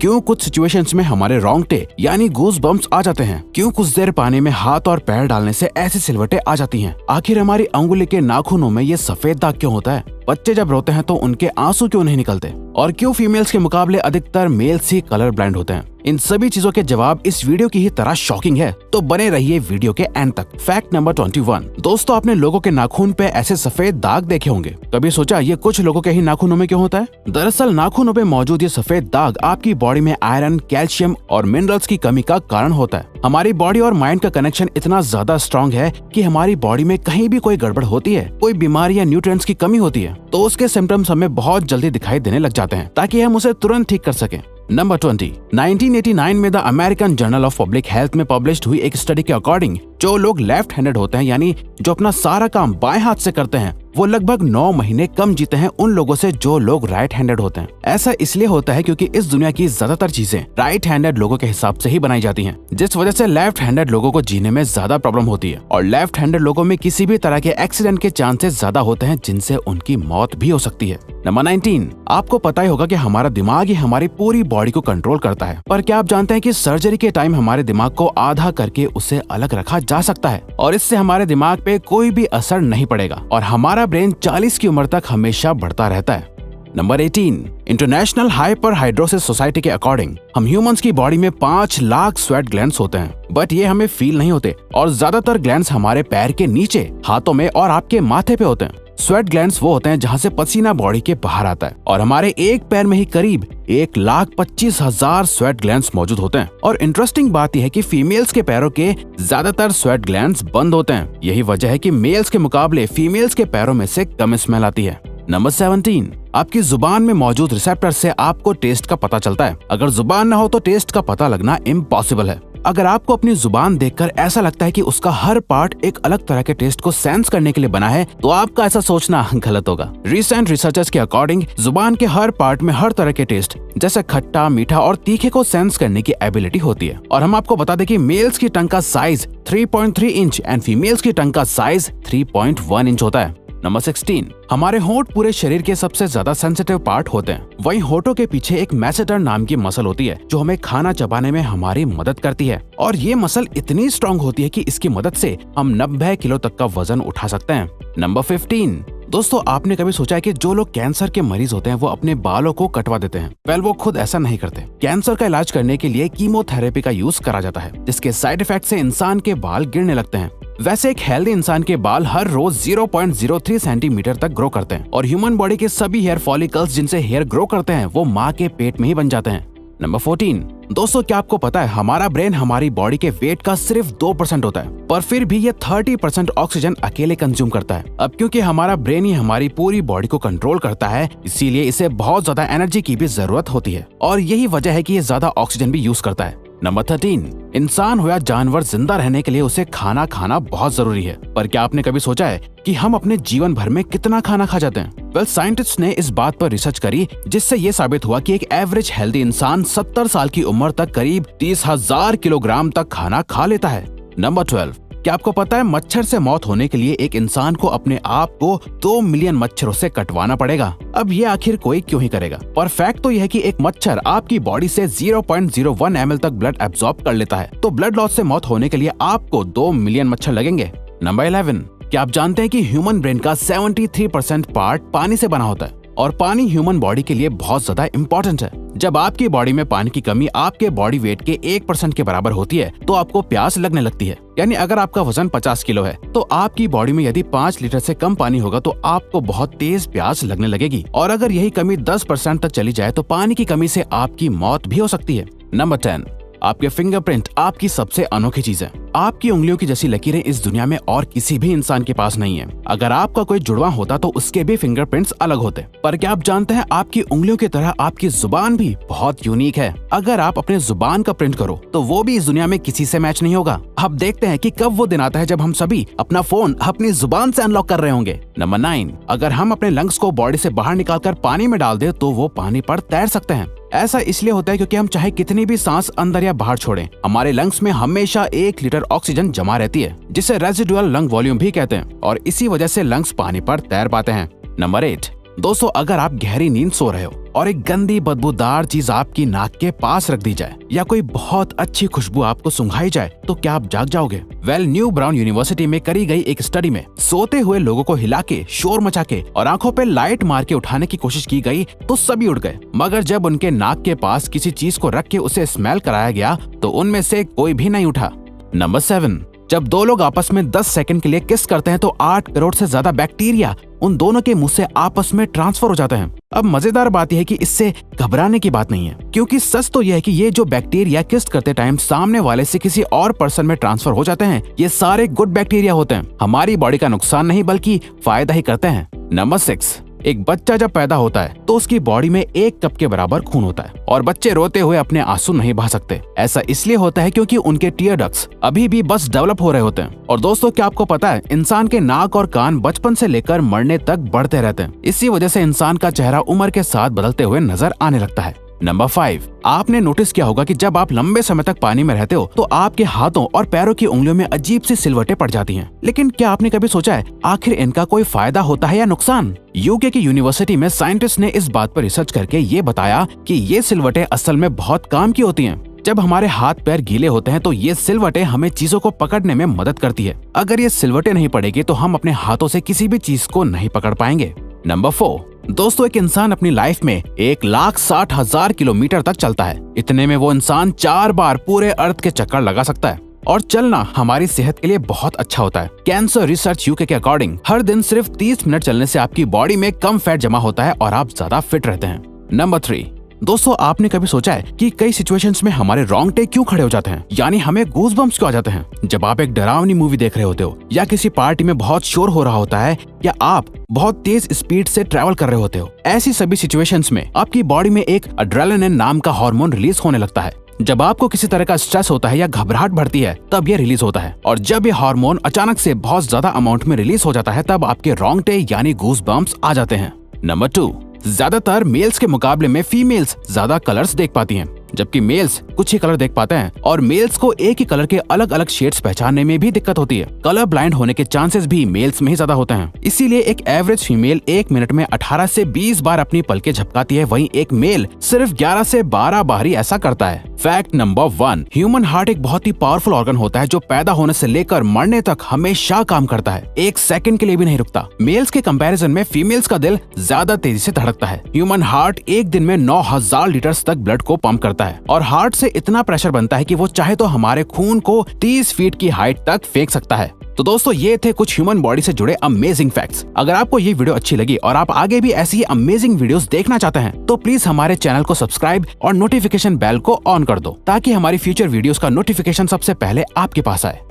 क्यों कुछ सिचुएशंस में हमारे रोंगटे यानी गूज बम्प्स आ जाते हैं, क्यों कुछ देर पानी में हाथ और पैर डालने से ऐसी सिलवटें आ जाती हैं, आखिर हमारी अंगुली के नाखूनों में ये सफेद दाग क्यों होता है, बच्चे जब रोते हैं तो उनके आंसू क्यों नहीं निकलते, और क्यों फीमेल्स के मुकाबले अधिकतर मेल्स ही कलर ब्लाइंड होते हैं। इन सभी चीजों के जवाब इस वीडियो की ही तरह शॉकिंग है, तो बने रहिए वीडियो के एंड तक। Fact number 21। दोस्तों, आपने लोगों के नाखून पे ऐसे सफेद दाग देखे होंगे। कभी सोचा ये कुछ लोगों के ही नाखूनों में क्यों होता है? दरअसल नाखूनों पे मौजूद ये सफेद दाग आपकी बॉडी में आयरन, कैल्शियम और मिनरल्स की कमी का कारण होता है। हमारी बॉडी और माइंड का कनेक्शन इतना ज्यादा स्ट्रॉन्ग है कि हमारी बॉडी में कहीं भी कोई गड़बड़ होती है, कोई बीमारी या न्यूट्रिएंट्स की कमी होती है, तो उसके सिम्टम्स हमें बहुत जल्दी दिखाई देने लग जाते हैं, ताकि हम उसे तुरंत ठीक कर सकें। नंबर 20। 1989 में the American journal of public health में पब्लिश्ड हुई एक स्टडी के अकॉर्डिंग जो लोग लेफ्ट हैंडेड होते हैं, यानी जो अपना सारा काम बाएं हाथ से करते हैं, वो लगभग 9 महीने कम जीते हैं उन लोगों से जो लोग राइट हैंडेड होते हैं। ऐसा इसलिए होता है क्योंकि इस दुनिया की ज्यादातर चीजें राइट हैंडेड लोगों के हिसाब से ही बनाई जाती हैं, जिस वजह से लेफ्ट हैंडेड लोगों को जीने में ज्यादा प्रॉब्लम होती है, और लेफ्ट हैंडेड लोगों में किसी भी तरह के एक्सीडेंट के चांसेस ज्यादा होते हैं, जिनसे उनकी मौत भी हो सकती है। नंबर 19। आपको पता ही होगा कि हमारा दिमाग ही हमारी पूरी बॉडी को कंट्रोल करता है, पर क्या आप जानते हैं कि सर्जरी के टाइम हमारे दिमाग को आधा करके उसे अलग रखा जा सकता है, और इससे हमारे दिमाग पे कोई भी असर नहीं पड़ेगा, और हमारा ब्रेन 40 की उम्र तक हमेशा बढ़ता रहता है। नंबर 18। इंटरनेशनल हाइपरहाइड्रोसिस सोसाइटी के अकॉर्डिंग हम ह्यूमंस की बॉडी में 5 लाख स्वेट ग्लैंड्स होते हैं, बट ये हमें फील नहीं होते, और ज्यादातर ग्लैंड्स हमारे पैर के नीचे, हाथों में और आपके माथे पे होते हैं। स्वेट ग्लैंड्स वो होते हैं जहाँ से पसीना बॉडी के बाहर आता है, और हमारे एक पैर में ही करीब 1,25,000 स्वेट ग्लैंड्स मौजूद होते हैं। और इंटरेस्टिंग बात यह है कि फीमेल्स के पैरों के ज्यादातर स्वेट ग्लैंड्स बंद होते हैं। यही वजह है कि मेल्स के मुकाबले फीमेल्स के पैरों में से कम स्मेल आती है। नंबर 17। आपकी जुबान में मौजूद रिसेप्टर से आपको टेस्ट का पता चलता है। अगर जुबान न हो तो टेस्ट का पता लगना इम्पॉसिबल है। अगर आपको अपनी जुबान देखकर ऐसा लगता है कि उसका हर पार्ट एक अलग तरह के टेस्ट को सेंस करने के लिए बना है, तो आपका ऐसा सोचना गलत होगा। रिसेंट रिसर्चर्स के अकॉर्डिंग जुबान के हर पार्ट में हर तरह के टेस्ट जैसे खट्टा, मीठा और तीखे को सेंस करने की एबिलिटी होती है। और हम आपको बता दें कि मेल्स की टंग का साइज 3.3 इंच एंड फीमेल्स की टंग का साइज 3.1 इंच होता है। नंबर 16। हमारे होंठ पूरे शरीर के सबसे ज्यादा सेंसिटिव पार्ट होते हैं। वहीं होठों के पीछे एक मैसेटर नाम की मसल होती है जो हमें खाना चबाने में हमारी मदद करती है, और ये मसल इतनी स्ट्रॉन्ग होती है कि इसकी मदद से हम 90 किलो तक का वजन उठा सकते हैं। नंबर 15। दोस्तों, आपने कभी सोचा है कि जो लोग कैंसर के मरीज होते हैं वो अपने बालों को कटवा देते हैं? वेल, वो खुद ऐसा नहीं करते। कैंसर का इलाज करने के लिए कीमोथेरेपी का यूज करा जाता है, जिसके साइड इफेक्ट से इंसान के बाल गिरने लगते हैं। वैसे एक हेल्दी इंसान के बाल हर रोज 0.03 सेंटीमीटर तक ग्रो करते हैं, और ह्यूमन बॉडी के सभी हेयर फॉलिकल्स जिनसे हेयर ग्रो करते हैं वो माँ के पेट में ही बन जाते हैं। नंबर 14। दोस्तों, क्या आपको पता है हमारा ब्रेन हमारी बॉडी के वेट का सिर्फ 2% होता है, पर फिर भी ये 30% ऑक्सीजन अकेले कंज्यूम करता है। अब क्योंकि हमारा ब्रेन ही हमारी पूरी बॉडी को कंट्रोल करता है, इसीलिए इसे बहुत ज्यादा एनर्जी की भी जरूरत होती है, और यही वजह है कि ये ज्यादा ऑक्सीजन भी यूज करता है। नंबर 13। इंसान हो या जानवर, जिंदा रहने के लिए उसे खाना खाना बहुत जरूरी है, पर क्या आपने कभी सोचा है कि हम अपने जीवन भर में कितना खाना खा जाते हैं? वेल, साइंटिस्ट ने इस बात पर रिसर्च करी, जिससे ये साबित हुआ कि एक एवरेज हेल्दी इंसान 70 साल की उम्र तक करीब 30,000 किलोग्राम तक खाना खा लेता है। नंबर 12। क्या आपको पता है मच्छर से मौत होने के लिए एक इंसान को अपने आप को 2 मिलियन मच्छरों से कटवाना पड़ेगा? अब ये आखिर कोई क्यों ही करेगा? पर फैक्ट तो यह है कि एक मच्छर आपकी बॉडी से 0.01 ml तक ब्लड एब्जॉर्ब कर लेता है, तो ब्लड लॉस से मौत होने के लिए आपको 2 मिलियन मच्छर लगेंगे। नंबर 11। क्या आप जानते हैं कि ह्यूमन ब्रेन का 73% पार्ट पानी से बना होता है, और पानी ह्यूमन बॉडी के लिए बहुत ज्यादा इम्पोर्टेंट है। जब आपकी बॉडी में पानी की कमी आपके बॉडी वेट के 1% के बराबर होती है, तो आपको प्यास लगने लगती है। यानी अगर आपका वजन 50 किलो है, तो आपकी बॉडी में यदि 5 लीटर से कम पानी होगा तो आपको बहुत तेज प्यास लगने लगेगी, और अगर यही कमी 10% तक चली जाए तो पानी की कमी से आपकी मौत भी हो सकती है। नंबर 10। आपके फिंगरप्रिंट आपकी सबसे अनोखी चीज है। आपकी उंगलियों की जैसी लकीरें इस दुनिया में और किसी भी इंसान के पास नहीं है। अगर आपका कोई जुड़वा होता तो उसके भी फिंगरप्रिंट्स अलग होते। पर क्या आप जानते हैं आपकी उंगलियों की तरह आपकी जुबान भी बहुत यूनिक है। अगर आप अपने जुबान का प्रिंट करो तो वो भी इस दुनिया में किसी से मैच नहीं होगा। अब देखते हैं कि कब वो दिन आता है जब हम सभी अपना फोन अपनी जुबान से अनलॉक कर रहे होंगे। नंबर 9। अगर हम अपने लंग्स को बॉडी से बाहर निकालकर पानी में डाल दे तो वो पानी पर तैर सकते हैं। ऐसा इसलिए होता है क्योंकि हम चाहे कितनी भी सांस अंदर या बाहर छोड़ें, हमारे लंग्स में हमेशा 1 लीटर ऑक्सीजन जमा रहती है, जिसे रेजिडुअल लंग वॉल्यूम भी कहते हैं, और इसी वजह से लंग्स पानी पर तैर पाते हैं। नंबर 8। दोस्तों, अगर आप गहरी नींद सो रहे हो और एक गंदी बदबूदार चीज आपकी नाक के पास रख दी जाए या कोई बहुत अच्छी खुशबू आपको सुंघाई जाए तो क्या आप जाग जाओगे? न्यू ब्राउन यूनिवर्सिटी में करी गई एक स्टडी में सोते हुए लोगों को हिला के, शोर मचा के और आंखों पे लाइट मार के उठाने की कोशिश की गई तो सभी उठ गए, मगर जब उनके नाक के पास किसी चीज को रख के उसे स्मेल कराया गया तो उनमें से कोई भी नहीं उठा। नंबर 7, जब दो लोग आपस में 10 सेकंड के लिए किस करते हैं तो 8 करोड़ से ज्यादा बैक्टीरिया उन दोनों के मुंह से आपस में ट्रांसफर हो जाते हैं। अब मजेदार बात यह है कि इससे घबराने की बात नहीं है, क्योंकि सच तो यह है कि ये जो बैक्टीरिया किस करते टाइम सामने वाले से किसी और पर्सन में ट्रांसफर हो जाते हैं, ये सारे गुड बैक्टीरिया होते हैं, हमारी बॉडी का नुकसान नहीं बल्कि फायदा ही करते हैं। नंबर 6, एक बच्चा जब पैदा होता है तो उसकी बॉडी में 1 कप के बराबर खून होता है और बच्चे रोते हुए अपने आंसू नहीं बहा सकते। ऐसा इसलिए होता है क्योंकि उनके टीयर डक्ट्स अभी भी बस डेवलप हो रहे होते हैं। और दोस्तों, क्या आपको पता है इंसान के नाक और कान बचपन से लेकर मरने तक बढ़ते रहते हैं। इसी वजह से इंसान का चेहरा उम्र के साथ बदलते हुए नजर आने लगता है। नंबर 5, आपने नोटिस किया होगा कि जब आप लंबे समय तक पानी में रहते हो तो आपके हाथों और पैरों की उंगलियों में अजीब सी सिलवटें पड़ जाती हैं। लेकिन क्या आपने कभी सोचा है आखिर इनका कोई फायदा होता है या नुकसान? यूके की यूनिवर्सिटी में साइंटिस्ट ने इस बात पर रिसर्च करके ये बताया कि ये सिलवटें असल में बहुत काम की होती हैं। जब हमारे हाथ पैर गीले होते हैं तो ये सिलवटें हमें चीजों को पकड़ने में मदद करती है। अगर ये सिलवटें नहीं पड़ेगी तो हम अपने हाथों से किसी भी चीज को नहीं पकड़ पाएंगे। नंबर 4, दोस्तों, एक इंसान अपनी लाइफ में 1,60,000 किलोमीटर तक चलता है। इतने में वो इंसान 4 बार पूरे अर्थ के चक्कर लगा सकता है। और चलना हमारी सेहत के लिए बहुत अच्छा होता है। कैंसर रिसर्च यूके के अकॉर्डिंग हर दिन सिर्फ 30 मिनट चलने से आपकी बॉडी में कम फैट जमा होता है और आप ज्यादा फिट रहते हैं। नंबर 3, दोस्तों, आपने कभी सोचा है कि कई सिचुएशंस में हमारे रोंगटे क्यों खड़े हो जाते हैं, यानी हमें गूज़बम्प्स क्यों आ जाते हैं? जब आप एक डरावनी मूवी देख रहे होते हो या किसी पार्टी में बहुत शोर हो रहा होता है या आप बहुत तेज स्पीड से ट्रैवल कर रहे होते हो, ऐसी सभी सिचुएशंस में आपकी बॉडी में एक एड्रेनालिन नाम का हार्मोन रिलीज होने लगता है। जब आपको किसी तरह का स्ट्रेस होता है या घबराहट बढ़ती है तब ये रिलीज होता है, और जब ये हार्मोन अचानक से बहुत ज्यादा अमाउंट में रिलीज हो जाता है तब आपके रोंगटे यानी गूज़बम्प्स आ जाते हैं। नंबर 2, ज्यादातर मेल्स के मुकाबले में फीमेल्स ज्यादा कलर्स देख पाती हैं, जबकि मेल्स कुछ ही कलर देख पाते हैं और मेल्स को एक ही कलर के अलग अलग शेड्स पहचानने में भी दिक्कत होती है। कलर ब्लाइंड होने के चांसेस भी मेल्स में ही ज्यादा होते हैं। इसीलिए एक एवरेज फीमेल 1 मिनट में 18 से 20 बार अपनी पलकें झपकाती है, वहीं एक मेल सिर्फ 11 से 12 बार ही ऐसा करता है। फैक्ट नंबर 1, ह्यूमन हार्ट एक बहुत ही पावरफुल ऑर्गन होता है जो पैदा होने से लेकर मरने तक हमेशा काम करता है, 1 सेकंड के लिए भी नहीं रुकता। मेल्स के कंपैरिजन में फीमेल्स का दिल ज्यादा तेजी से धड़कता है। ह्यूमन हार्ट एक दिन में 9,000 लीटर तक ब्लड को पंप करता है और हार्ट से इतना प्रेशर बनता है कि वो चाहे तो हमारे खून को 30 फीट की हाइट तक फेंक सकता है। तो दोस्तों, ये थे कुछ ह्यूमन बॉडी से जुड़े अमेजिंग फैक्ट्स। अगर आपको ये वीडियो अच्छी लगी और आप आगे भी ऐसी ही अमेजिंग वीडियोस देखना चाहते हैं तो प्लीज हमारे चैनल को सब्सक्राइब और नोटिफिकेशन बेल को ऑन कर दो ताकि हमारी फ्यूचर वीडियोस का नोटिफिकेशन सबसे पहले आपके पास आए।